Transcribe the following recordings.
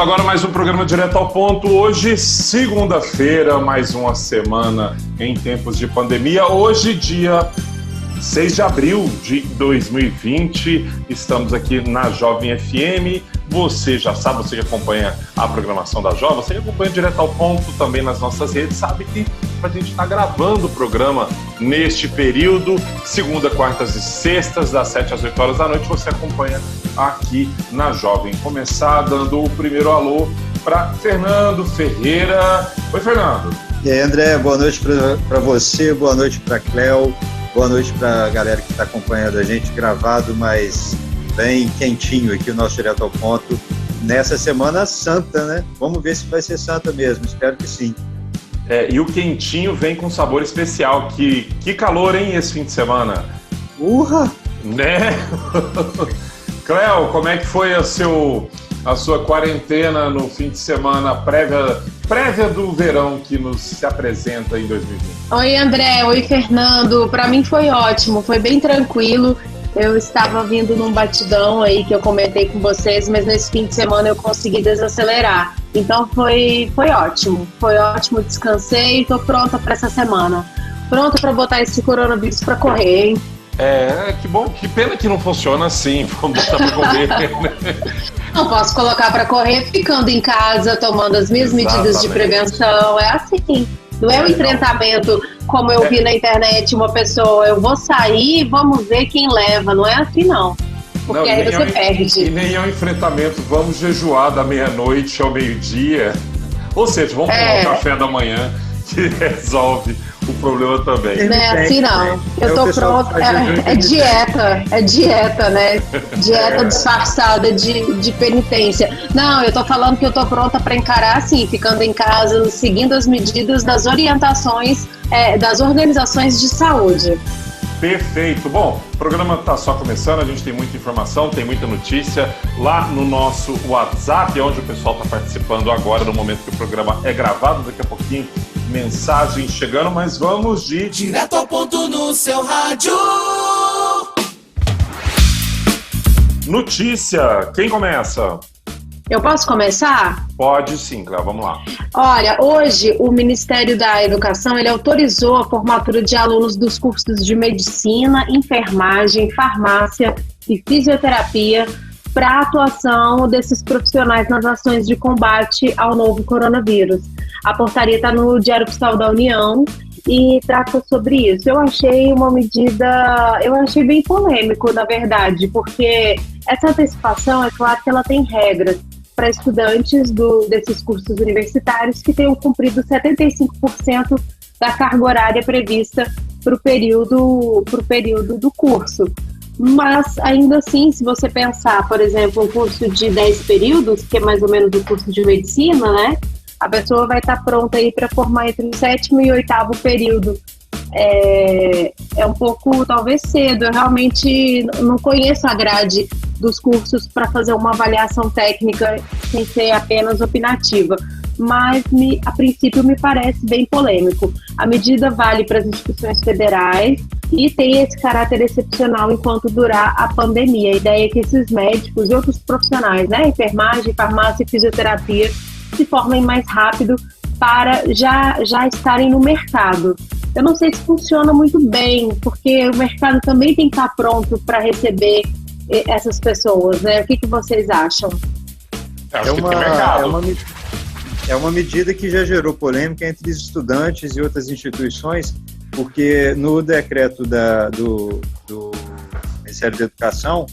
agora mais um programa Direto ao Ponto. Hoje, segunda-feira, mais uma semana em tempos de pandemia. Hoje, dia 6 de abril de 2020, estamos aqui na Jovem FM. Você já sabe, você que acompanha a programação da Jovem, você que acompanha Direto ao Ponto também nas nossas redes, sabe que a gente está gravando o programa neste período, segunda, quartas e sextas, das 7 às 8 horas da noite, você acompanha aqui na Jovem. Começar dando o primeiro alô para Fernando Ferreira. Oi, Fernando. E aí, André, boa noite para você, boa noite para Cléo, boa noite para a galera que está acompanhando a gente, gravado, mas bem quentinho aqui o nosso Direto ao Ponto, nessa Semana Santa, né? Vamos ver se vai ser santa mesmo, espero que sim. E o quentinho vem com sabor especial. Que calor, hein, esse fim de semana? Urra! Né? Cléo, como é que foi a sua quarentena no fim de semana prévia do verão que nos se apresenta em 2020? Oi, André. Oi, Fernando. Para mim foi ótimo, foi bem tranquilo. Eu estava vindo num batidão aí que eu comentei com vocês, mas nesse fim de semana eu consegui desacelerar. Então foi ótimo, descansei e tô pronta para essa semana. Pronta para botar esse coronavírus para correr, hein? Que bom, que pena que não funciona assim, vamos botar para correr. Não posso colocar para correr ficando em casa, tomando as minhas medidas de prevenção, é assim. Não é um enfrentamento como eu vi na internet, uma pessoa, eu vou sair, vamos ver quem leva, não é assim não. Porque aí você perde. E nem é um enfrentamento, vamos jejuar da meia-noite ao meio-dia, ou seja, vamos tomar o café da manhã, que resolve o problema também. Não é assim não, eu tô pronta, é dieta, né? Dieta disfarçada de penitência. Não, eu tô falando que eu tô pronta para encarar assim, ficando em casa, seguindo as medidas das orientações das organizações de saúde. Perfeito. Bom, o programa está só começando, a gente tem muita informação, tem muita notícia lá no nosso WhatsApp, onde o pessoal está participando agora, no momento que o programa é gravado, daqui a pouquinho mensagem chegando, mas vamos de Direto ao Ponto no seu rádio. Notícia. Quem começa? Eu posso começar? Pode sim, Cléo, vamos lá. Olha, hoje o Ministério da Educação ele autorizou a formatura de alunos dos cursos de Medicina, Enfermagem, Farmácia e Fisioterapia para a atuação desses profissionais nas ações de combate ao novo coronavírus. A portaria está no Diário Oficial da União e trata sobre isso. Eu achei bem polêmico, na verdade, porque essa antecipação, é claro que ela tem regras para estudantes desses cursos universitários que tenham cumprido 75% da carga horária prevista para o período do curso. Mas, ainda assim, se você pensar, por exemplo, um curso de 10 períodos, que é mais ou menos o curso de medicina, né? A pessoa vai estar pronta aí para formar entre o 7º e 8º período. É um pouco, talvez, cedo. Eu realmente não conheço a grade dos cursos para fazer uma avaliação técnica sem ser apenas opinativa. Mas, a princípio, me parece bem polêmico. A medida vale para as instituições federais e tem esse caráter excepcional enquanto durar a pandemia. A ideia é que esses médicos e outros profissionais, né, enfermagem, farmácia e fisioterapia, se formem mais rápido para já estarem no mercado. Eu não sei se funciona muito bem, porque o mercado também tem que estar pronto para receber essas pessoas, né? O que vocês acham? É uma medida que já gerou polêmica entre os estudantes e outras instituições, porque no decreto do Ministério da Educação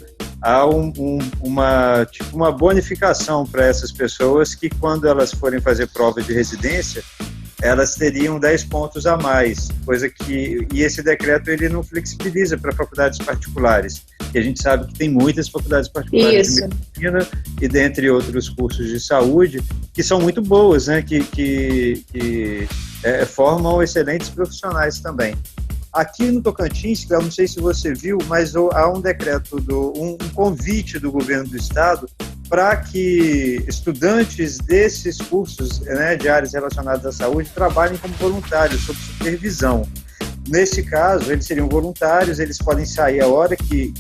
há uma bonificação para essas pessoas que, quando elas forem fazer prova de residência, elas teriam 10 pontos a mais, e esse decreto ele não flexibiliza para faculdades particulares, que a gente sabe que tem muitas faculdades particulares de medicina e dentre outros cursos de saúde que são muito boas, né, que formam excelentes profissionais também. Aqui no Tocantins, eu não sei se você viu, mas há um decreto, um convite do governo do estado para que estudantes desses cursos, né, de áreas relacionadas à saúde trabalhem como voluntários, sob supervisão. nesse caso, eles seriam voluntários, eles podem sair a hora que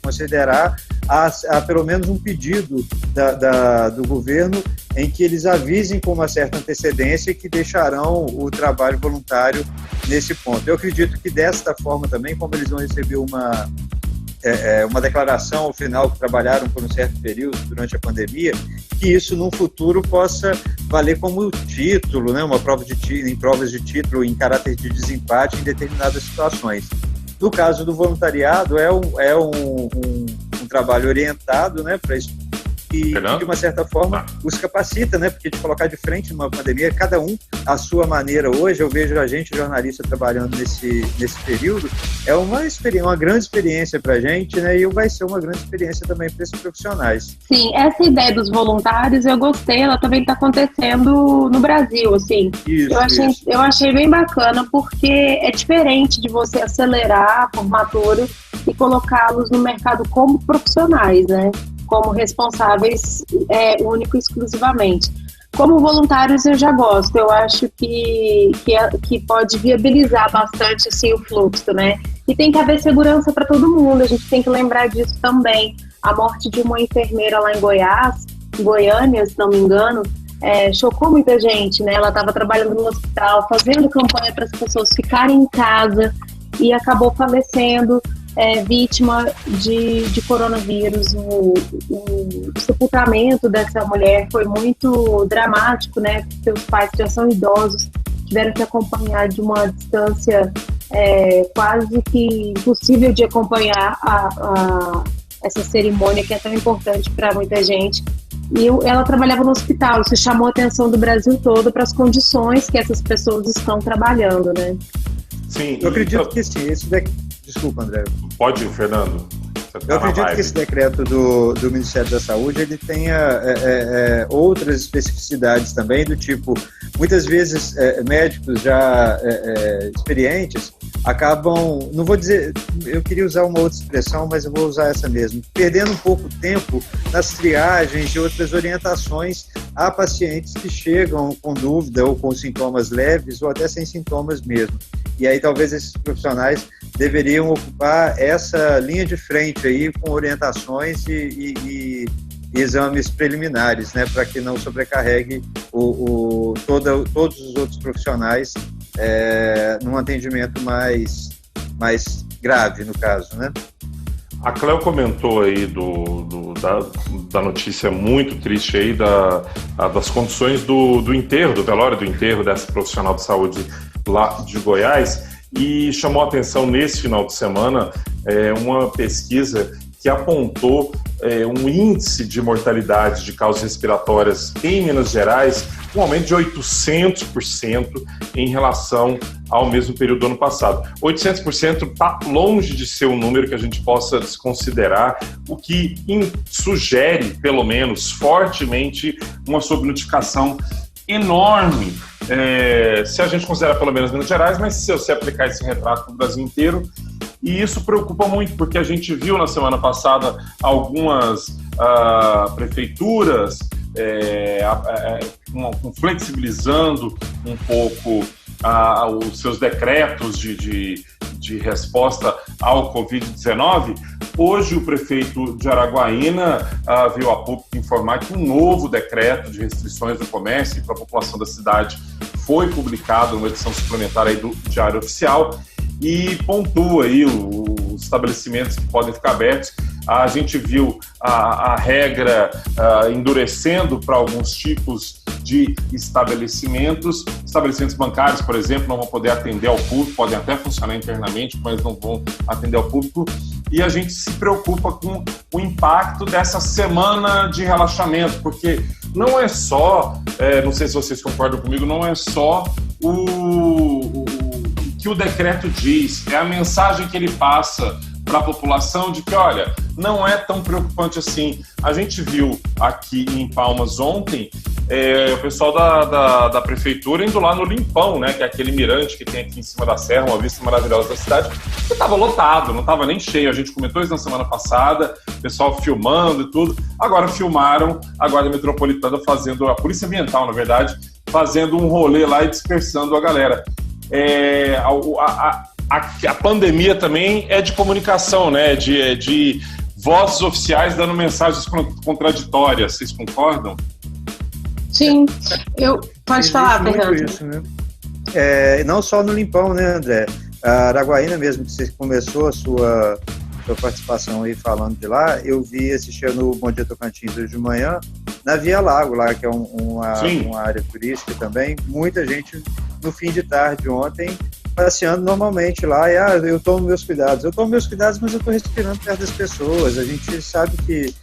considerar, há pelo menos um pedido do governo em que eles avisem com uma certa antecedência que deixarão o trabalho voluntário nesse ponto. Eu acredito que desta forma também, como eles vão receber uma declaração ao final que trabalharam por um certo período durante a pandemia, que isso no futuro possa valer como título, né, em provas de título em caráter de desempate em determinadas situações. No caso do voluntariado, é um trabalho orientado, né, para isso, e de uma certa forma os capacita, né, porque de colocar de frente numa pandemia, cada um à sua maneira. Hoje eu vejo a gente, jornalista, trabalhando nesse período, é uma grande experiência para a gente, né, e vai ser uma grande experiência também para esses profissionais. Sim, essa ideia dos voluntários eu gostei, ela também está acontecendo no Brasil, assim. Eu achei bem bacana, porque é diferente de você acelerar a formatura e colocá-los no mercado como profissionais, né? Como responsáveis único e exclusivamente. Como voluntários eu já gosto, eu acho que pode viabilizar bastante assim, o fluxo, né? E tem que haver segurança para todo mundo, a gente tem que lembrar disso também. A morte de uma enfermeira lá em Goiânia, se não me engano, chocou muita gente, né? Ela estava trabalhando no hospital, fazendo campanha para as pessoas ficarem em casa e acabou falecendo. Vítima de coronavírus. O sepultamento dessa mulher foi muito dramático, né? Porque os pais já são idosos, tiveram que acompanhar de uma distância quase que impossível de acompanhar essa cerimônia que é tão importante para muita gente. E ela trabalhava no hospital, isso chamou a atenção do Brasil todo para as condições que essas pessoas estão trabalhando, né? Sim, eu acredito que sim, Desculpa, André. Pode ir, Fernando. Eu acredito que esse decreto do Ministério da Saúde ele tenha outras especificidades também, do tipo, muitas vezes médicos já experientes acabam, não vou dizer, eu queria usar uma outra expressão, mas eu vou usar essa mesmo, perdendo um pouco tempo nas triagens e outras orientações a pacientes que chegam com dúvida ou com sintomas leves ou até sem sintomas mesmo. E aí talvez esses profissionais deveriam ocupar essa linha de frente aí com orientações e exames preliminares, né, para que não sobrecarregue todos os outros profissionais num atendimento mais grave, no caso, né? A Cléo comentou aí da notícia muito triste aí das condições do enterro, do velório do enterro dessa profissional de saúde lá de Goiás, e chamou a atenção nesse final de semana uma pesquisa que apontou um índice de mortalidade de causas respiratórias em Minas Gerais, um aumento de 800% em relação ao mesmo período do ano passado. 800% está longe de ser um número que a gente possa desconsiderar, o que sugere, pelo menos fortemente, uma subnotificação enorme, se a gente considera pelo menos Minas Gerais, mas se você aplicar esse retrato para o Brasil inteiro. E isso preocupa muito, porque a gente viu na semana passada algumas prefeituras flexibilizando um pouco os seus decretos de resposta ao Covid-19. Hoje o prefeito de Araguaína veio a público informar que um novo decreto de restrições do comércio para a população da cidade foi publicado numa edição suplementar aí do Diário Oficial e pontua aí os estabelecimentos que podem ficar abertos. A gente viu a regra endurecendo para alguns tipos de estabelecimentos bancários, por exemplo, não vão poder atender ao público, podem até funcionar internamente, mas não vão atender ao público. E a gente se preocupa com o impacto dessa semana de relaxamento, porque não é só, não sei se vocês concordam comigo, não é só o que o decreto diz, é a mensagem que ele passa para a população de que, olha, não é tão preocupante assim. A gente viu aqui em Palmas ontem o pessoal da prefeitura indo lá no Limpão, né, que é aquele mirante que tem aqui em cima da serra, uma vista maravilhosa da cidade, que estava lotado, não estava nem cheio. A gente comentou isso na semana passada, o pessoal filmando e tudo. Agora filmaram a Guarda Metropolitana a Polícia Ambiental, na verdade, fazendo um rolê lá e dispersando a galera. a pandemia também é de comunicação, né? De vozes oficiais dando mensagens contraditórias. Vocês concordam? Sim, pode falar, Fernando. Isso, né? Não só no Limpão, né, André? A Araguaína mesmo, que você começou a sua participação aí falando de lá, eu vi assistindo o Bom Dia Tocantins hoje de manhã, na Via Lago, lá, que é uma área turística também. Muita gente no fim de tarde ontem passeando normalmente lá, eu tomo meus cuidados. Eu tomo meus cuidados, mas eu estou respirando perto das pessoas. A gente sabe que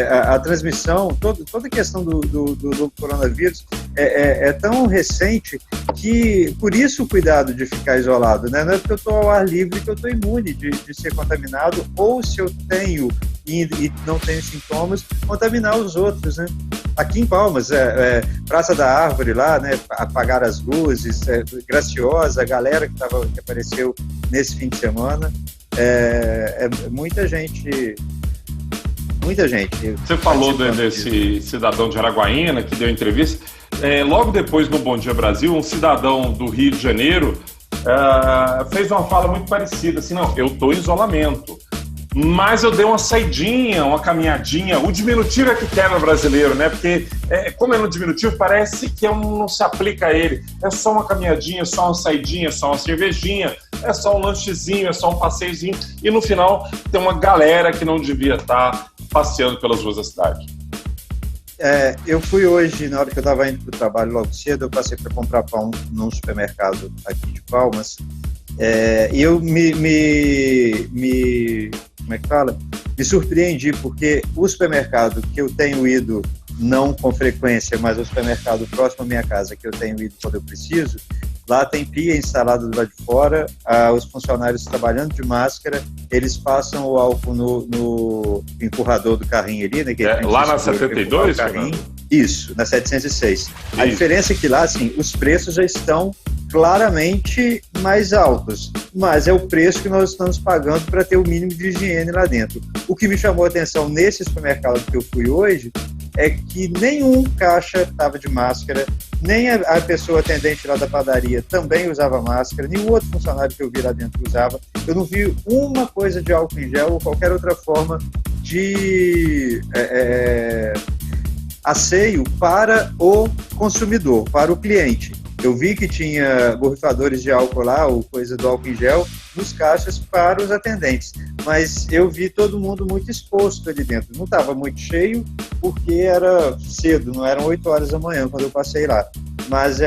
a transmissão, toda a questão do coronavírus é tão recente que, por isso, o cuidado de ficar isolado, né? Não é porque eu estou ao ar livre que eu estou imune de ser contaminado, ou se eu tenho e não tenho sintomas, contaminar os outros, né? Aqui em Palmas, Praça da Árvore lá, né? Apagar as luzes, Graciosa, a galera que apareceu nesse fim de semana, muita gente. Você falou desse cidadão de Araguaína que deu entrevista. Logo depois, no Bom Dia Brasil, um cidadão do Rio de Janeiro fez uma fala muito parecida, assim, não, eu estou em isolamento, mas eu dei uma saidinha, uma caminhadinha. O diminutivo é que quebra brasileiro, né? Porque, como é no diminutivo, parece que não se aplica a ele. É só uma caminhadinha, só uma saidinha, só uma cervejinha, é só um lanchezinho, é só um passeiozinho. E no final, tem uma galera que não devia estar passeando pelas ruas da cidade. Eu fui hoje, na hora que eu estava indo para o trabalho logo cedo, eu passei para comprar pão num supermercado aqui de Palmas. E eu como é que fala? Me surpreendi, porque o supermercado que eu tenho ido, não com frequência, mas o supermercado próximo à minha casa, que eu tenho ido quando eu preciso, lá tem pia instalada do lado de fora, os funcionários trabalhando de máscara, eles passam o álcool no empurrador do carrinho ali, né? Lá na 72? Isso, na 706. A diferença é que lá, assim, os preços já estão claramente mais altos, mas é o preço que nós estamos pagando para ter o mínimo de higiene lá dentro. O que me chamou a atenção nesse supermercado que eu fui hoje é que nenhum caixa estava de máscara, nem a pessoa atendente lá da padaria também usava máscara, nenhum outro funcionário que eu vi lá dentro usava. Eu não vi uma coisa de álcool em gel ou qualquer outra forma de asseio para o consumidor, para o cliente. Eu vi que tinha borrifadores de álcool lá, ou coisa do álcool em gel, nos caixas para os atendentes. Mas eu vi todo mundo muito exposto ali dentro. Não estava muito cheio, porque era cedo, não eram 8 horas da manhã quando eu passei lá. Mas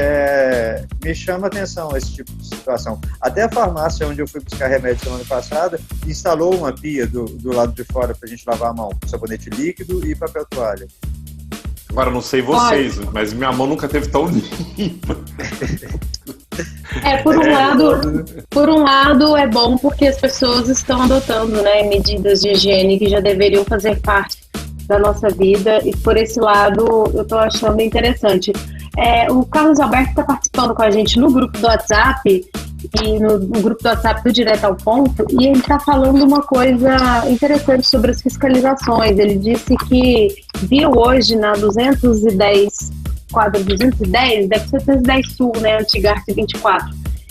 me chama a atenção esse tipo de situação. Até a farmácia onde eu fui buscar remédio semana passada, instalou uma pia do lado de fora para a gente lavar a mão, sabonete líquido e papel toalha. Agora, não sei vocês, mas minha mão nunca teve tão limpa. Por um lado é bom porque as pessoas estão adotando, né, medidas de higiene que já deveriam fazer parte da nossa vida, e por esse lado eu estou achando interessante. O Carlos Alberto está participando com a gente no grupo do WhatsApp, e no grupo do WhatsApp do Direto ao Ponto, e ele está falando uma coisa interessante sobre as fiscalizações. Ele disse que viu hoje na 210, quadra 210, deve ser 210 Sul, né, antiga Arte 24.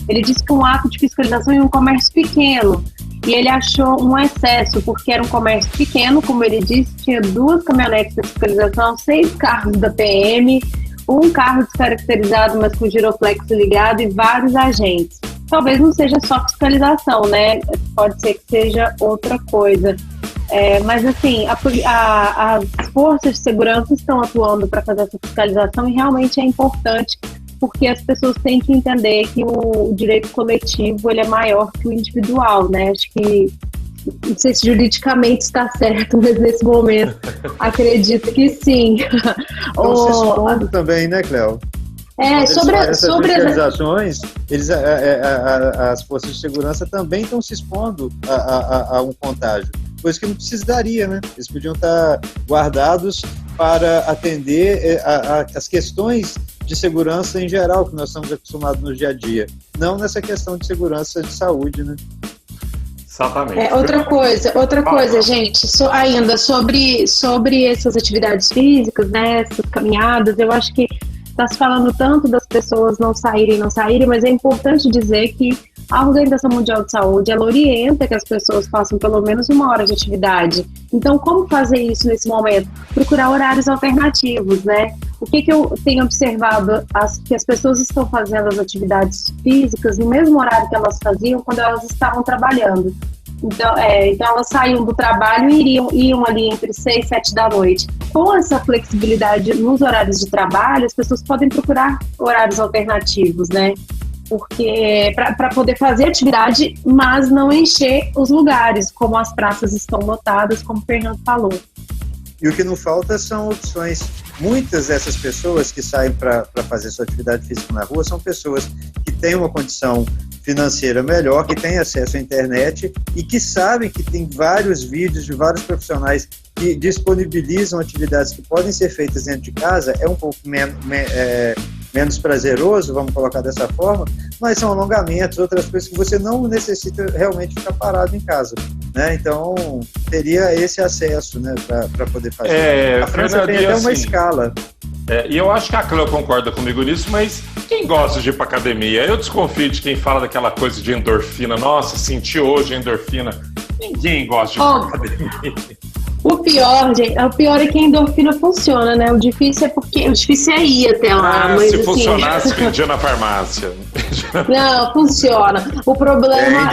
Ele disse que um ato de fiscalização em um comércio pequeno, e ele achou um excesso, porque era um comércio pequeno, como ele disse, tinha 2 caminhonetes de fiscalização, 6 carros da PM, um carro descaracterizado, mas com giroflexo ligado, e vários agentes. Talvez não seja só fiscalização, né? Pode ser que seja outra coisa. Mas, assim, as forças de segurança estão atuando para fazer essa fiscalização, e realmente é importante, porque as pessoas têm que entender que o direito coletivo ele é maior que o individual, né? Acho que, não sei se juridicamente está certo, mas nesse momento acredito que sim. Estão se expondo também, né, Cléo? Sobre as fiscalizações, as forças de segurança também estão se expondo a um contágio, coisa que não precisaria, né? Eles podiam estar guardados para atender as questões de segurança em geral que nós estamos acostumados no dia a dia, não nessa questão de segurança de saúde, né? Exatamente. Outra coisa, gente, ainda sobre essas atividades físicas, né, essas caminhadas, eu acho que está se falando tanto das pessoas não saírem, mas é importante dizer que a Organização Mundial de Saúde, ela orienta que as pessoas façam pelo menos 1 hora de atividade. Então, como fazer isso nesse momento? Procurar horários alternativos, né? O que eu tenho observado? Que as pessoas estão fazendo as atividades físicas no mesmo horário que elas faziam quando elas estavam trabalhando. Então elas saíam do trabalho e iam ali entre 6 e 7 da noite. Com essa flexibilidade nos horários de trabalho, as pessoas podem procurar horários alternativos, né? Porque para poder fazer atividade, mas não encher os lugares, como as praças estão lotadas, como o Fernando falou. E o que não falta são opções. Muitas dessas pessoas que saem para fazer sua atividade física na rua são pessoas que têm uma condição financeira melhor, que têm acesso à internet e que sabem que tem vários vídeos de vários profissionais que disponibilizam atividades que podem ser feitas dentro de casa. É um pouco menos prazeroso, vamos colocar dessa forma, mas são alongamentos, outras coisas que você não necessita realmente ficar parado em casa, né? Então, teria esse acesso, né, para poder fazer. A França tem até uma escala. E eu acho que a Cleo concorda comigo nisso, mas quem gosta de ir para academia? Eu desconfio de quem fala daquela coisa de endorfina. Nossa, senti hoje endorfina. Ninguém gosta de ir para academia. O pior, gente, é que a endorfina funciona, né? O difícil é ir até lá. Mas, se funcionasse, vendia na farmácia. Não, funciona. O problema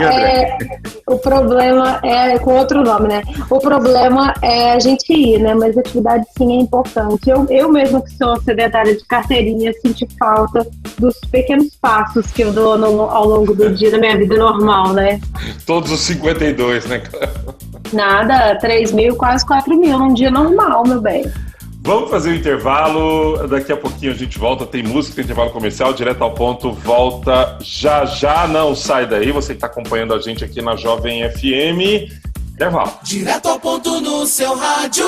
é com outro nome, né? O problema é a gente ir, né? Mas a atividade sim é importante. Eu mesma que sou sedentária de carteirinha, senti falta dos pequenos passos que eu dou ao longo do dia da minha vida normal, né? Todos os 52, né? Nada, 3 mil, quase 4 mil num dia normal, meu bem. Vamos fazer o intervalo, daqui a pouquinho a gente volta, tem música, tem intervalo comercial, direto ao ponto, volta já, não sai daí, você que está acompanhando a gente aqui na Jovem FM, intervalo. Direto ao ponto no seu rádio.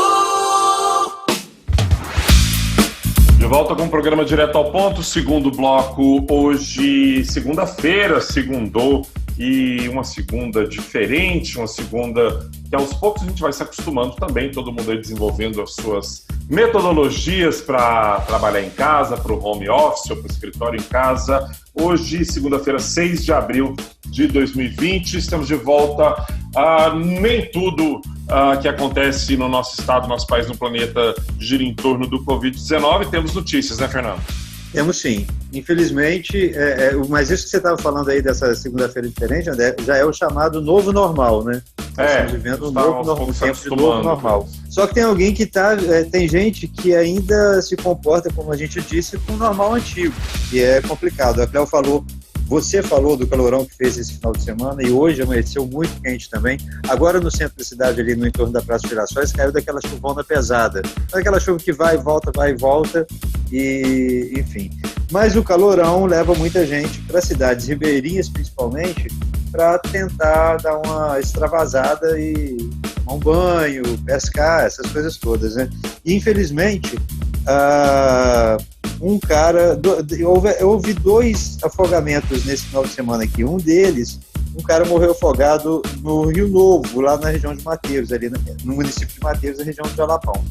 De volta com o programa Direto ao Ponto, segundo bloco, hoje, segunda-feira, segundou, e uma segunda diferente, uma segunda que aos poucos a gente vai se acostumando também, todo mundo aí desenvolvendo as suas metodologias para trabalhar em casa, para o home office ou para o escritório em casa. Hoje, segunda-feira, 6 de abril de 2020, estamos de volta. Nem tudo que acontece no nosso estado, no nosso país, no planeta gira em torno do Covid-19. Temos notícias, né, Fernando? Temos sim. Infelizmente, mas isso que você estava falando aí dessa segunda-feira diferente, André, já é o chamado novo normal, né? Estamos vivendo um tempo de novo normal. Só que tem alguém que tem gente que ainda se comporta, como a gente disse, com o normal antigo, e é complicado. A Cleo você falou do calorão que fez esse final de semana, e hoje amanheceu muito quente também. Agora no centro da cidade, ali no entorno da Praça de Girassóis, caiu daquela chuvona pesada. Aquela chuva que vai e volta, e enfim. Mas o calorão leva muita gente para cidades ribeirinhas, principalmente, para tentar dar uma extravasada e tomar um banho, pescar, essas coisas todas, né? E infelizmente, houve 2 afogamentos nesse final de semana aqui. Um deles, um cara morreu afogado no Rio Novo, lá na região de Mateiros, ali no município de Mateiros, na região de Jalapão.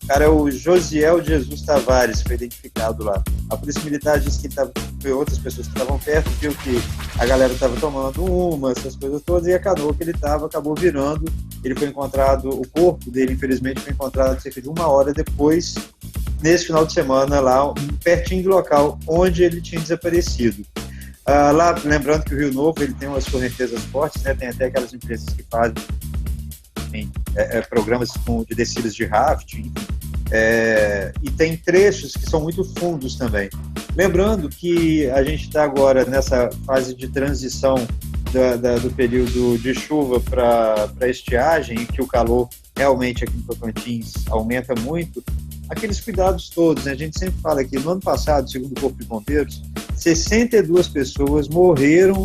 O cara é o Josiel Jesus Tavares, foi identificado lá. A polícia militar disse que outras pessoas que estavam perto, viu que a galera estava tomando essas coisas todas, e a canoa que ele estava acabou virando. Ele foi encontrado, o corpo dele, infelizmente, foi encontrado cerca de 1 hora depois, nesse final de semana, lá pertinho do local onde ele tinha desaparecido. Lá, lembrando que o Rio Novo ele tem umas correntezas fortes, né? Tem até aquelas empresas que fazem programas de descidas de rafting, e tem trechos que são muito fundos também. Lembrando que a gente está agora nessa fase de transição do período de chuva para estiagem, e que o calor realmente aqui no Tocantins aumenta muito. Aqueles cuidados todos, né? A gente sempre fala que no ano passado, segundo o Corpo de Bombeiros, 62 pessoas morreram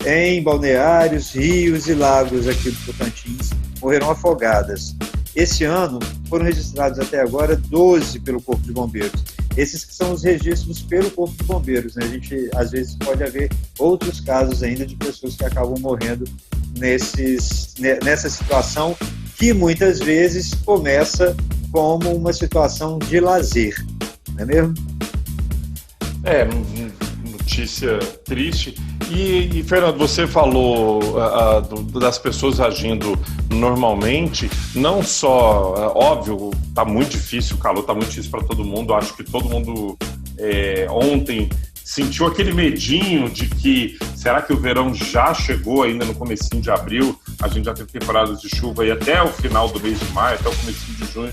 em balneários, rios e lagos aqui do Tocantins, morreram afogadas. Esse ano foram registrados até agora 12 pelo Corpo de Bombeiros. Esses que são os registros pelo Corpo de Bombeiros, né? A gente, às vezes, pode haver outros casos ainda de pessoas que acabam morrendo nessa situação, que muitas vezes começa como uma situação de lazer, não é mesmo? Notícia triste. E Fernando, você falou das pessoas agindo normalmente, não só, óbvio, tá muito difícil, o calor tá muito difícil para todo mundo, acho que todo mundo ontem sentiu aquele medinho de que, será que o verão já chegou ainda no comecinho de abril? A gente já teve temporadas de chuva aí até o final do mês de maio, até o comecinho de junho,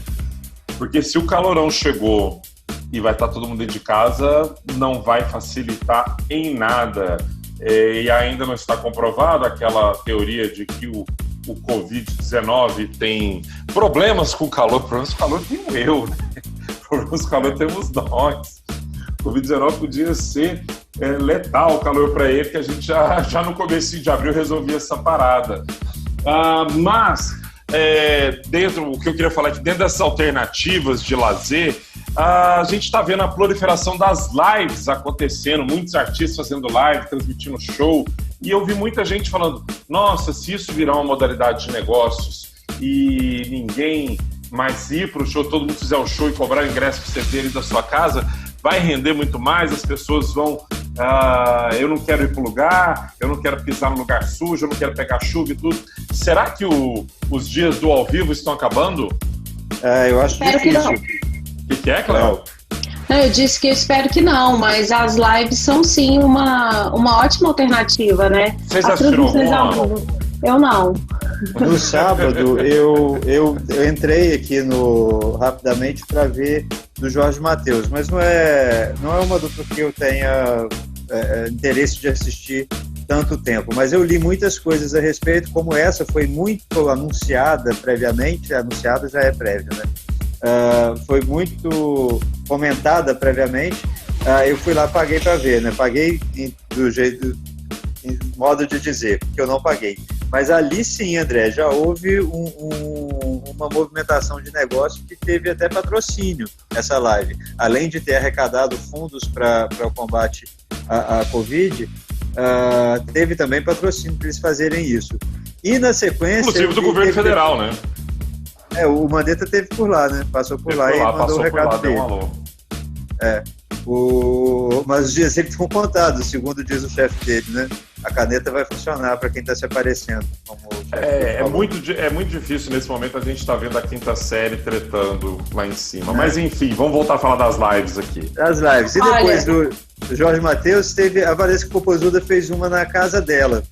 porque se o calorão chegou e vai estar todo mundo dentro de casa, não vai facilitar em nada. E ainda não está comprovado aquela teoria de que o Covid-19 tem problemas com o calor. Problemas com o calor tenho eu, né? Problemas com o calor temos nós. O Covid-19 podia ser letal o calor para ele, que a gente já no começo de abril resolvia essa parada. Mas, o que eu queria falar é que dentro dessas alternativas de lazer, a gente está vendo a proliferação das lives acontecendo, muitos artistas fazendo live, transmitindo show, e eu vi muita gente falando, nossa, se isso virar uma modalidade de negócios e ninguém mais ir para o show, todo mundo fizer o show e cobrar o ingresso para você ver ali da sua casa, vai render muito mais, as pessoas vão, eu não quero ir para o lugar, eu não quero pisar no lugar sujo, eu não quero pegar chuva e tudo. Será que os dias do ao vivo estão acabando? Eu acho difícil. O que é, Cléo? Não, eu disse que eu espero que não, mas as lives são sim uma ótima alternativa, né? Vocês assistiram alguma? Eu não. No sábado, eu entrei aqui rapidamente para ver do Jorge Mateus, mas não é uma dupla que eu tenha interesse de assistir tanto tempo, mas eu li muitas coisas a respeito, como essa foi muito anunciada previamente, anunciada já é prévia, né? Foi muito comentada previamente, eu fui lá, paguei para ver, né? Paguei do jeito, em modo de dizer, porque eu não paguei. Mas ali sim, André, já houve uma movimentação de negócio que teve até patrocínio essa live. Além de ter arrecadado fundos para o combate à Covid, teve também patrocínio para eles fazerem isso. E na sequência... Inclusive do governo federal, né? O Mandetta teve por lá, né? Passou por lá e mandou o recado dele. Mas os dias ele estão contados, segundo diz o chefe dele, né? A caneta vai funcionar para quem está se aparecendo. É muito difícil nesse momento, a gente está vendo a quinta série tretando lá em cima. Mas enfim, vamos voltar a falar das lives aqui. Das lives. E depois do Jorge Mateus, a Valesca Popozuda fez uma na casa dela.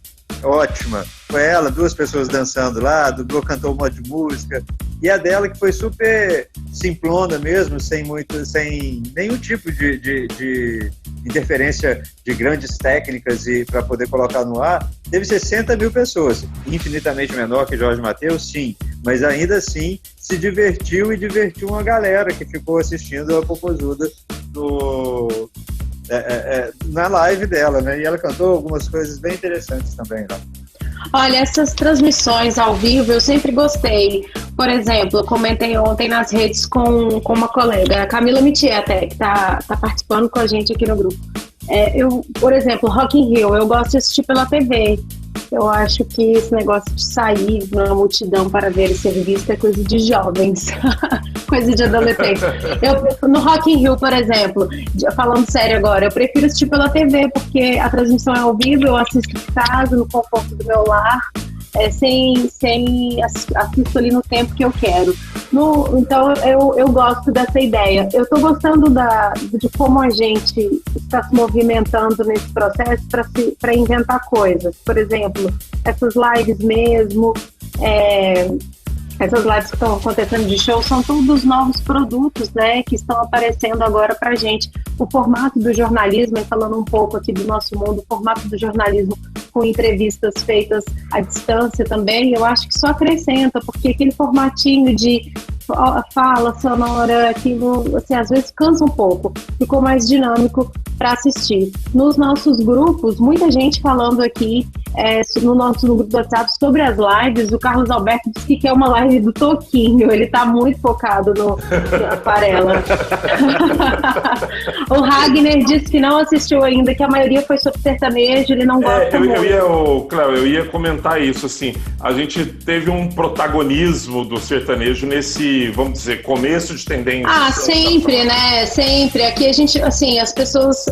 Ótima. Foi ela, 2 pessoas dançando lá, dublou, cantou um monte de música. E a dela, que foi super simplona mesmo, sem nenhum tipo de interferência de grandes técnicas e para poder colocar no ar, teve 60 mil pessoas. Infinitamente menor que Jorge Mateus, sim. Mas ainda assim, se divertiu e divertiu uma galera que ficou assistindo a Popozuda na live dela, né? E ela cantou algumas coisas bem interessantes também, né? Olha, essas transmissões ao vivo eu sempre gostei. Por exemplo, eu comentei ontem nas redes com uma colega, a Camila Mitier até, que tá participando com a gente aqui no grupo. Por exemplo, Rock in Rio, eu gosto de assistir pela TV. Eu acho que esse negócio de sair na multidão para ver e ser visto é coisa de jovens, coisa de adolescente. No Rock in Rio, por exemplo, falando sério agora, eu prefiro assistir pela TV, porque a transmissão é ao vivo, eu assisto em casa, no conforto do meu lar, assisto ali no tempo que eu quero. Então eu gosto dessa ideia. Eu estou gostando de como a gente está se movimentando nesse processo para inventar coisas. Por exemplo, essas lives mesmo, essas lives que estão acontecendo de show são todos novos produtos, né, que estão aparecendo agora para a gente. O formato do jornalismo, falando um pouco aqui do nosso mundo, o formato do jornalismo com entrevistas feitas à distância também, eu acho que só acrescenta, porque aquele formatinho de fala sonora, aquilo, assim, às vezes cansa um pouco, ficou mais dinâmico para assistir. Nos nossos grupos, muita gente falando aqui no nosso grupo do WhatsApp sobre as lives. O Carlos Alberto disse que quer uma live do Toquinho. Ele tá muito focado na aquarela. O Ragner disse que não assistiu ainda, que a maioria foi sobre sertanejo, ele não gosta muito. Cléo, eu ia comentar isso, assim, a gente teve um protagonismo do sertanejo nesse, vamos dizer, começo de tendência. Sempre, né? Sempre. Aqui a gente, assim, as pessoas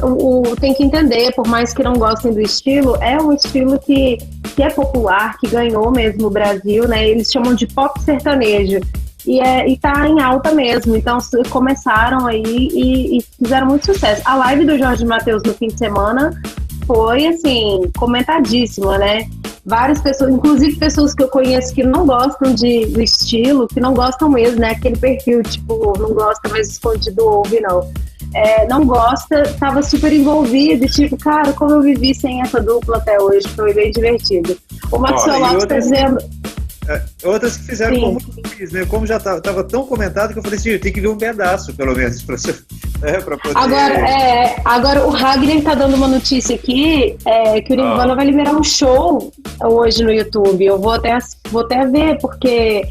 têm que entender, por mais que não gostem do estilo, é um estilo que é popular, que ganhou mesmo o Brasil, né? Eles chamam de pop sertanejo. E tá em alta mesmo. Então começaram aí e fizeram muito sucesso. A live do Jorge Mateus no fim de semana foi, assim, comentadíssima, né? Várias pessoas, inclusive pessoas que eu conheço que não gostam do estilo, que não gostam mesmo, né? Aquele perfil, tipo, não gosta, mas escondido ouve, não. Não gosta, tava super envolvido, tipo, cara, como eu vivi sem essa dupla até hoje, foi bem divertido. O Maxwell Lopes tá dizendo... Outras que fizeram como eu fiz, né? Como já estava tão comentado que eu falei assim, tem que ver um pedaço, pelo menos, para poder... Agora o Ragnar tá dando uma notícia aqui, que o Nirvana vai liberar um show hoje no YouTube. Eu vou até ver, porque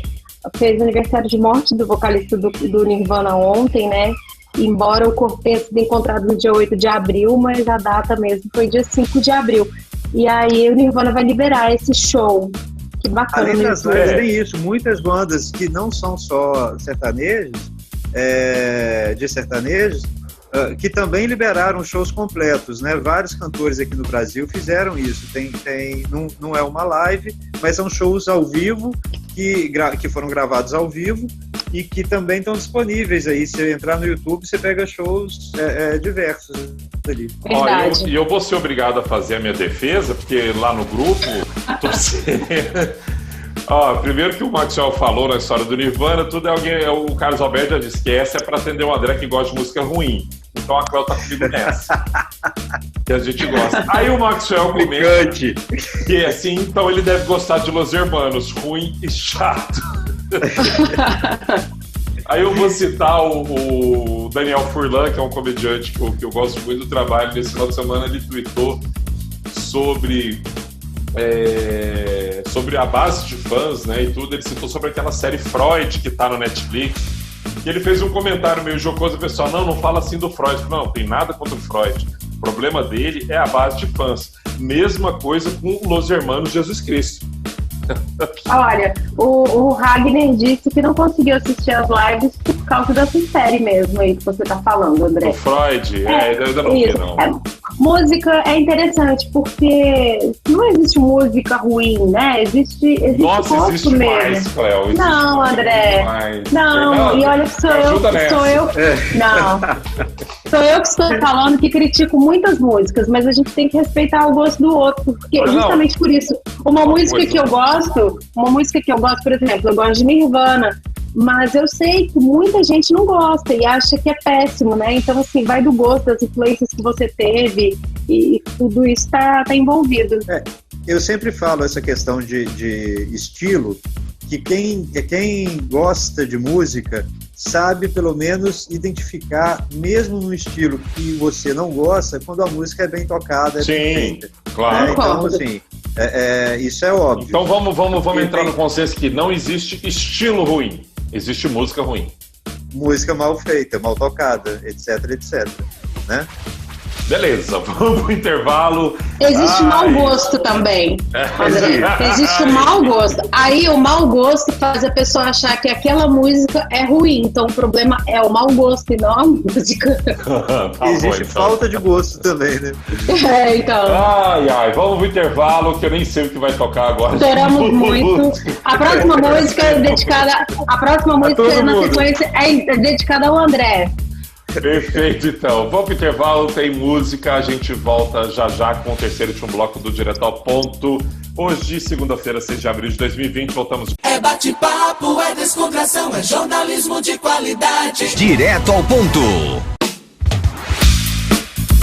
fez aniversário de morte do vocalista do Nirvana ontem, né? Embora o corpo tenha sido encontrado no dia 8 de abril, mas a data mesmo foi dia 5 de abril. E aí o Nirvana vai liberar esse show. Que bacana. Além das lives, tem isso. Muitas bandas que não são só sertanejos, de sertanejos, que também liberaram shows completos, né? Vários cantores aqui no Brasil fizeram isso. Não é uma live, mas são shows ao vivo que foram gravados ao vivo e que também estão disponíveis aí. Se você entrar no YouTube, você pega shows diversos ali. E eu vou ser obrigado a fazer a minha defesa, porque lá no grupo primeiro que o Maxwell falou na história do Nirvana, o Carlos Alberto já disse que essa é para atender o André que gosta de música ruim. Então a Cléo tá comigo nessa. Que a gente gosta. Aí o Maxwell comenta que assim, então ele deve gostar de Los Hermanos, ruim e chato. Aí eu vou citar o Daniel Furlan, que é um comediante que eu gosto muito do trabalho. Nesse final de semana ele tweetou sobre a base de fãs, né, e tudo. Ele citou sobre aquela série Freud que tá no Netflix. E ele fez um comentário meio jocoso, pessoal, não fala assim do Freud. Não tem nada contra o Freud. O problema dele é a base de fãs. Mesma coisa com Los Hermanos Jesus Cristo. Olha, o Ragnar disse que não conseguiu assistir as lives por causa dessa série mesmo aí que você tá falando, André. O Freud, eu ainda não vi, não. Música é interessante porque não existe música ruim, né? Existe Nossa, gosto existe mesmo. Mais, Cléo. Não, André. Não, Fernando, e olha que sou eu. Não. Sou eu que estou falando que critico muitas músicas, mas a gente tem que respeitar o gosto do outro, porque justamente por isso, uma música que eu gosto, por exemplo, eu gosto de Nirvana, mas eu sei que muita gente não gosta e acha que é péssimo, né? Então, assim, vai do gosto, das influências que você teve e tudo isso tá envolvido. Eu sempre falo essa questão de estilo, que quem gosta de música sabe pelo menos identificar, mesmo no estilo que você não gosta, quando a música é bem tocada. Sim, bem feita, claro. né? Então, assim, isso é óbvio. Então vamos entrar no consenso que não existe estilo ruim, existe música ruim. Música mal feita, mal tocada, etc, né? Beleza, vamos pro intervalo. Existe mau gosto também, André. Existe o mau gosto. Aí o mau gosto faz a pessoa achar que aquela música é ruim. Então o problema é o mau gosto e não a música. Existe falta de gosto também, né? Então. Vamos pro intervalo, que eu nem sei o que vai tocar agora. Esperamos muito. A próxima música é dedicada. A próxima música na sequência é dedicada ao André. Perfeito, então. Vamos pro intervalo, tem música, a gente volta já com o terceiro e último bloco do Direto ao Ponto. Hoje, segunda-feira, 6 de abril de 2020, voltamos. É bate-papo, é descontração, é jornalismo de qualidade. Direto ao Ponto.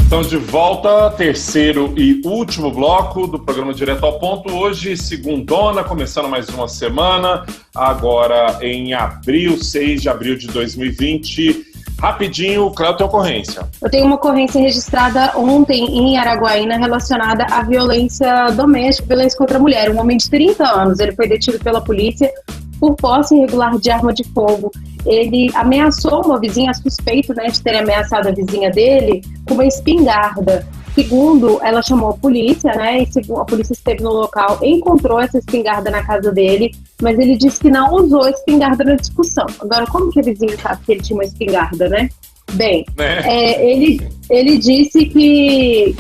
Estamos de volta, terceiro e último bloco do programa Direto ao Ponto. Hoje, segundona, começando mais uma semana, agora em abril, 6 de abril de 2020. Rapidinho, o Cléo tem ocorrência. Eu tenho uma ocorrência registrada ontem em Araguaína relacionada à violência doméstica, violência contra a mulher. Um homem de 30 anos, ele foi detido pela polícia por posse irregular de arma de fogo. Ele ameaçou uma vizinha, suspeito, né, de ter ameaçado a vizinha dele com uma espingarda. Segundo, ela chamou a polícia, né, e a polícia esteve no local, encontrou essa espingarda na casa dele, mas ele disse que não usou a espingarda na discussão. Agora, como que a vizinha sabe que ele tinha uma espingarda, né? Bem, ele disse que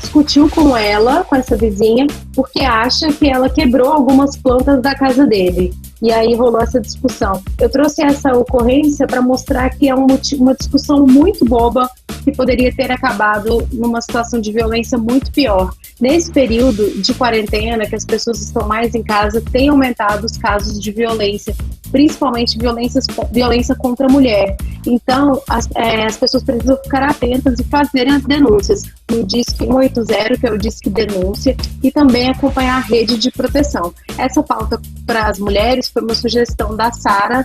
discutiu com ela, com essa vizinha, porque acha que ela quebrou algumas plantas da casa dele. E aí rolou essa discussão. Eu trouxe essa ocorrência para mostrar que é uma discussão muito boba que poderia ter acabado numa situação de violência muito pior. Nesse período de quarentena, que as pessoas estão mais em casa, tem aumentado os casos de violência, principalmente violência contra a mulher. Então, as pessoas precisam ficar atentas e fazerem as denúncias no Disque 180, que é o Disque Denúncia, e também acompanhar a rede de proteção. Essa pauta para as mulheres foi uma sugestão da Sara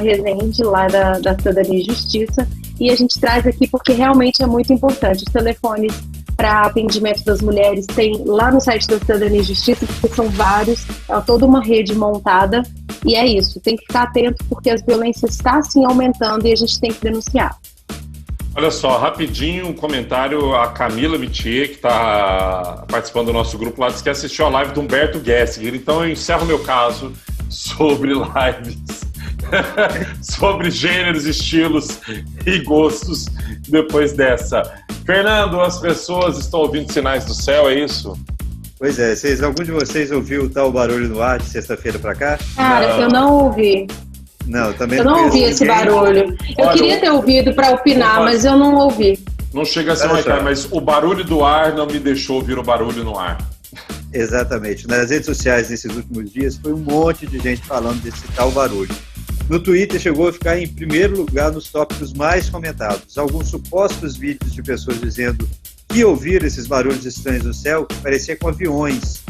Rezende, lá da Cidadania e Justiça, e a gente traz aqui porque realmente é muito importante. Os telefones para atendimento das mulheres tem lá no site da Cidadania e Justiça, porque são vários, é toda uma rede montada, e é isso, tem que ficar atento porque as violências estão sim aumentando e a gente tem que denunciar. Olha só, rapidinho um comentário, a Camila Mitier, que está participando do nosso grupo lá, disse que assistiu a live do Humberto Gessinger. Então eu encerro meu caso sobre lives, sobre gêneros, estilos e gostos depois dessa. Fernando, as pessoas estão ouvindo sinais do céu, é isso? Pois é, algum de vocês ouviu o tal barulho no ar de sexta-feira para cá? Cara, eu não ouvi. Não, também eu não ouvi esse barulho. Eu queria ter ouvido para opinar, mas eu não ouvi. Não chega a ser mas o barulho do ar não me deixou ouvir o barulho no ar. Exatamente. Nas redes sociais, nesses últimos dias, foi um monte de gente falando desse tal barulho. No Twitter chegou a ficar em primeiro lugar nos tópicos mais comentados. Alguns supostos vídeos de pessoas dizendo que ouviram esses barulhos estranhos do céu parecia com aviões.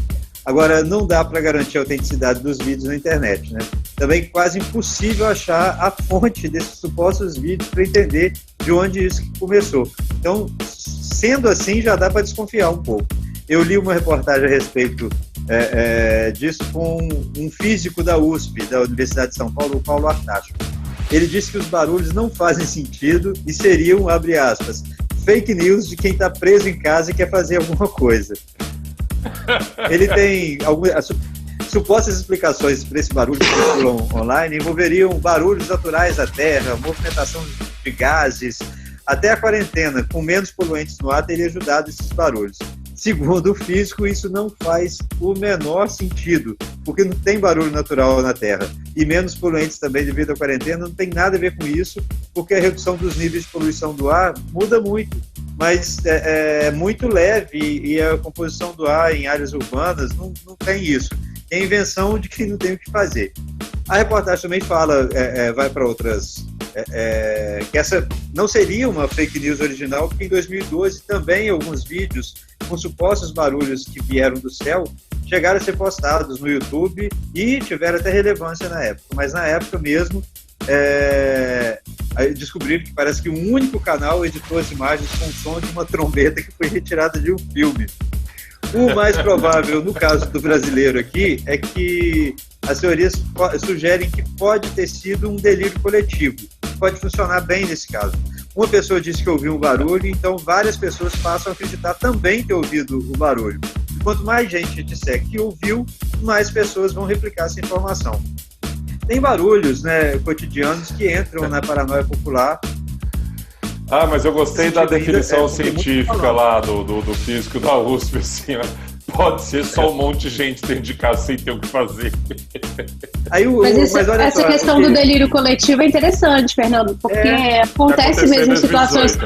Agora, não dá para garantir a autenticidade dos vídeos na internet, né? Também quase impossível achar a fonte desses supostos vídeos para entender de onde isso começou. Então, sendo assim, já dá para desconfiar um pouco. Eu li uma reportagem a respeito disso com um físico da USP, da Universidade de São Paulo, o Paulo Artacho. Ele disse que os barulhos não fazem sentido e seriam, abre aspas, fake news de quem está preso em casa e quer fazer alguma coisa. Ele tem algumas supostas explicações para esse barulho que circulam online, envolveriam barulhos naturais da terra, movimentação de gases, até a quarentena, com menos poluentes no ar, teria ajudado esses barulhos. Segundo o físico, isso não faz o menor sentido, porque não tem barulho natural na Terra. E menos poluentes também devido à quarentena, não tem nada a ver com isso, porque a redução dos níveis de poluição do ar muda muito, mas é muito leve e a composição do ar em áreas urbanas não tem isso. É invenção de quem não tem o que fazer. A reportagem também fala, vai para outras... que essa não seria uma fake news original, porque em 2012 também alguns vídeos com supostos barulhos que vieram do céu chegaram a ser postados no YouTube e tiveram até relevância na época, mas na época mesmo descobriram que parece que um único canal editou as imagens com o som de uma trombeta que foi retirada de um filme. O mais provável, no caso do brasileiro aqui, é que as teorias sugerem que pode ter sido um delírio coletivo. Pode funcionar bem nesse caso. Uma pessoa disse que ouviu um barulho, então várias pessoas passam a acreditar também ter ouvido o barulho. Quanto mais gente disser que ouviu, mais pessoas vão replicar essa informação. Tem barulhos, né, cotidianos que entram na paranoia popular. Ah, mas eu gostei da definição científica lá do físico da USP, assim, ó. Pode ser só um monte de gente dentro de casa sem ter o que fazer. Mas essa questão do delírio coletivo é interessante, Fernando, porque acontece mesmo em situações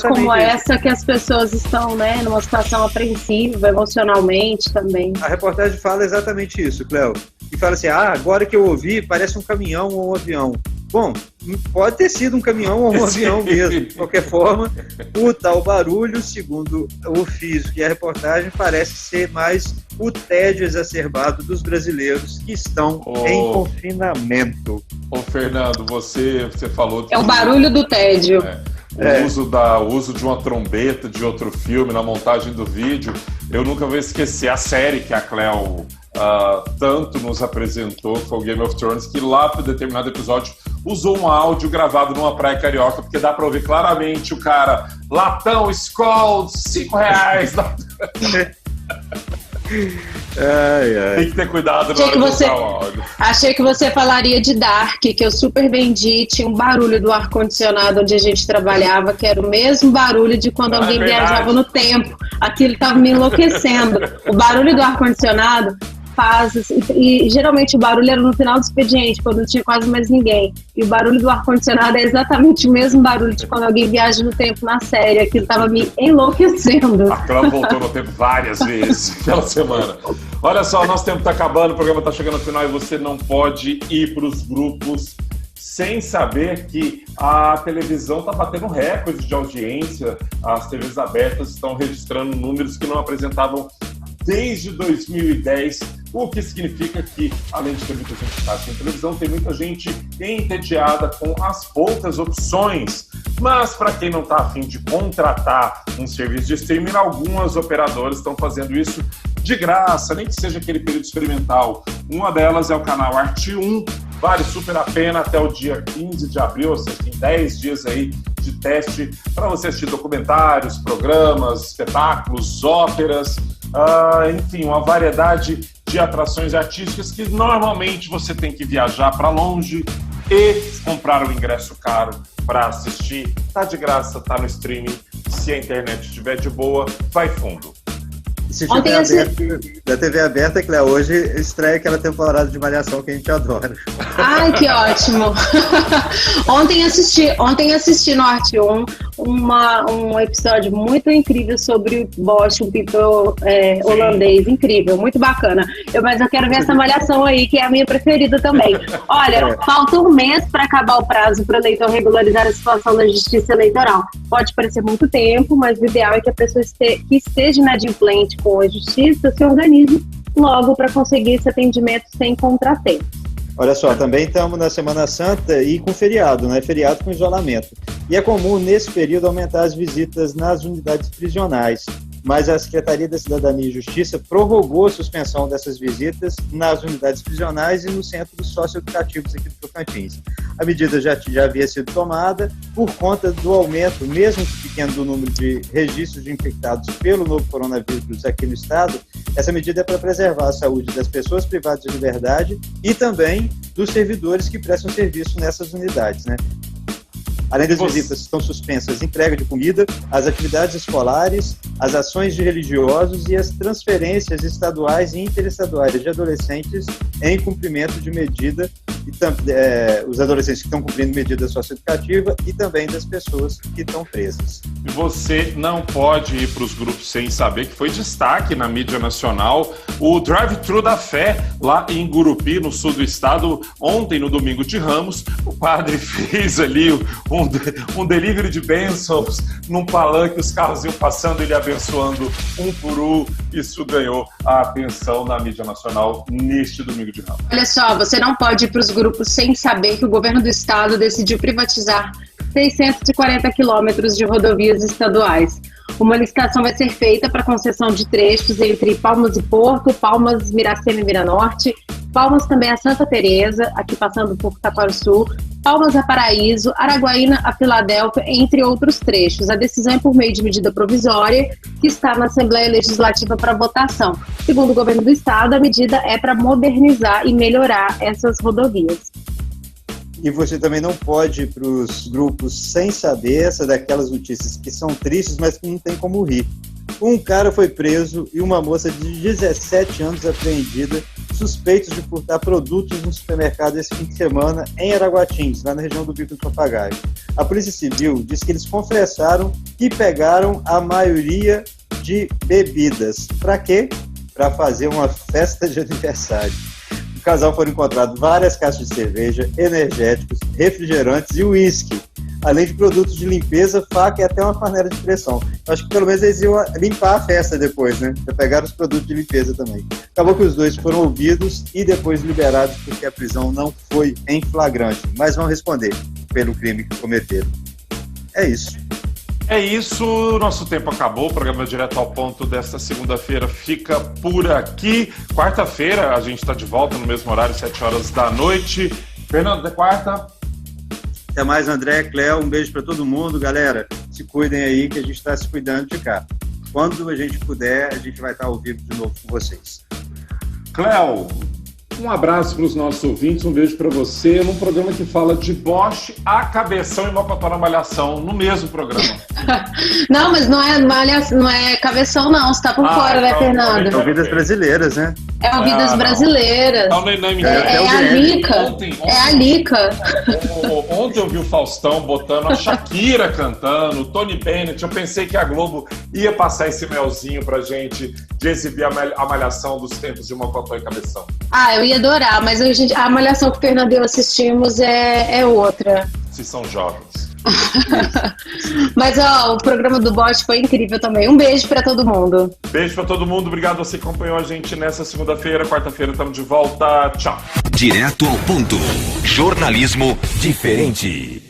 como essa que as pessoas estão, né, numa situação apreensiva emocionalmente também. A reportagem fala exatamente isso, Cléo. E fala assim, agora que eu ouvi, parece um caminhão ou um avião. Bom, pode ter sido um caminhão ou um avião mesmo. De qualquer forma, o tal barulho, segundo o físico e a reportagem, parece ser mais o tédio exacerbado dos brasileiros que estão em confinamento. Ô, Fernando, você falou... É o barulho do tédio. O uso de uma trombeta de outro filme na montagem do vídeo. Eu nunca vou esquecer a série que a Cleo tanto nos apresentou, foi o Game of Thrones, que lá para determinado episódio usou um áudio gravado numa praia carioca, porque dá para ouvir claramente o cara, latão, Skol, R$5. Tem que ter cuidado na hora de usar o áudio. Achei que você falaria de Dark, que eu super vendi. Tinha um barulho do ar-condicionado onde a gente trabalhava, que era o mesmo barulho de quando alguém viajava no tempo. Aquilo estava me enlouquecendo. O barulho do ar-condicionado faz... E geralmente o barulho era no final do expediente, quando não tinha quase mais ninguém. E o barulho do ar-condicionado é exatamente o mesmo barulho de quando alguém viaja no tempo na série. Aquilo estava me enlouquecendo. A Cleo voltou no tempo várias vezes aquela semana. Olha só, nosso tempo está acabando, o programa está chegando ao final e você não pode ir para os grupos sem saber que a televisão está batendo recordes de audiência. As TVs abertas estão registrando números que não apresentavam desde 2010, o que significa que, além de ter muita gente que assiste televisão, tem muita gente entediada com as poucas opções. Mas, para quem não está a fim de contratar um serviço de streaming, algumas operadoras estão fazendo isso de graça, nem que seja aquele período experimental. Uma delas é o canal Arte 1, vale super a pena até o dia 15 de abril, ou seja, tem 10 dias aí de teste para você assistir documentários, programas, espetáculos, óperas, enfim, uma variedade de atrações artísticas que normalmente você tem que viajar para longe e comprar o ingresso caro para assistir. Tá de graça, tá no streaming. Se a internet estiver de boa, vai fundo. Se tiver aberto, da TV aberta, Cléo, hoje estreia aquela temporada de Malhação que a gente adora. Ai, que ótimo! Ontem assisti no Arte 1 um episódio muito incrível sobre o Bosch, um pintor holandês, incrível, muito bacana. Mas eu quero ver essa Malhação aí, que é a minha preferida também. Olha, falta um mês para acabar o prazo para o eleitor regularizar a situação da justiça eleitoral. Pode parecer muito tempo, mas o ideal é que a pessoa que esteja inadimplente com a justiça se organize logo para conseguir esse atendimento sem contratempo. Olha só, também estamos na Semana Santa e com feriado, né? Feriado com isolamento. E é comum, nesse período, aumentar as visitas nas unidades prisionais. Mas a Secretaria da Cidadania e Justiça prorrogou a suspensão dessas visitas nas unidades prisionais e nos centros socioeducativos aqui do Tocantins. A medida já havia sido tomada por conta do aumento, mesmo que pequeno, do número de registros de infectados pelo novo coronavírus aqui no estado. Essa medida é para preservar a saúde das pessoas privadas de liberdade e também dos servidores que prestam serviço nessas unidades, né? Além das visitas, estão suspensas a entrega de comida, as atividades escolares, as ações de religiosos e as transferências estaduais e interestaduais de adolescentes em cumprimento de medida, os adolescentes que estão cumprindo medida socioeducativa e também das pessoas que estão presas. E você não pode ir para os grupos sem saber que foi destaque na mídia nacional o Drive-Thru da Fé, lá em Gurupi, no sul do estado. Ontem, no domingo de Ramos, o padre fez ali um delivery de bênçãos num palanque, os carros iam passando, ele abençoando um por um. Isso ganhou a atenção na mídia nacional neste domingo de Ramos. Olha só, você não pode ir para os grupos sem saber que o governo do estado decidiu privatizar 640 quilômetros de rodovias estaduais. Uma licitação vai ser feita para concessão de trechos entre Palmas e Porto, Palmas, Miracema e Miranorte, Palmas também a Santa Teresa, aqui passando por Taquarussu, Palmas a Paraíso, Araguaína a Filadélfia, entre outros trechos. A decisão é por meio de medida provisória que está na Assembleia Legislativa para votação. Segundo o governo do estado, a medida é para modernizar e melhorar essas rodovias. E você também não pode ir para os grupos sem saber essa daquelas notícias que são tristes, mas que não tem como rir. Um cara foi preso e uma moça de 17 anos apreendida, suspeitos de furtar produtos no supermercado esse fim de semana em Araguatins, lá na região do Bico do Papagaio. A Polícia Civil diz que eles confessaram que pegaram a maioria de bebidas. Para quê? Para fazer uma festa de aniversário. casal foram encontradas várias caixas de cerveja, energéticos, refrigerantes e uísque, além de produtos de limpeza, faca e até uma panela de pressão. Acho que pelo menos eles iam limpar a festa depois, né? Já pegaram os produtos de limpeza também. Acabou que os dois foram ouvidos e depois liberados porque a prisão não foi em flagrante, mas vão responder pelo crime que cometeram. É isso. É isso, nosso tempo acabou, o programa Direto ao Ponto desta segunda-feira fica por aqui. Quarta-feira a gente está de volta no mesmo horário, 7 horas da noite. Fernando, de quarta. Até mais, André, Cléo, um beijo para todo mundo, galera. Se cuidem aí que a gente está se cuidando de cá. Quando a gente puder, a gente vai estar ao vivo de novo com vocês. Cléo, um abraço para os nossos ouvintes, um beijo para você, num programa que fala de Bosch, a Cabeção e Mocotó na Malhação, no mesmo programa. Não, mas não é Cabeção, não. Você tá por fora, né, Fernando? São vidas brasileiras, né? É Vidas Brasileiras. É a Lica. É a Lica. Ontem eu vi o Faustão botando a Shakira cantando, o Tony Bennett. Eu pensei que a Globo ia passar esse melzinho pra gente de exibir a Malhação dos tempos de Mocotó e Cabeção. Ah, eu ia adorar, mas a Malhação que o Fernando e eu assistimos é outra. Se são jovens. Mas o programa do Bosch foi incrível também. Um beijo pra todo mundo. Beijo pra todo mundo, obrigado a você que acompanhou a gente nessa segunda-feira. Quarta-feira estamos de volta, tchau. Direto ao ponto. Jornalismo diferente.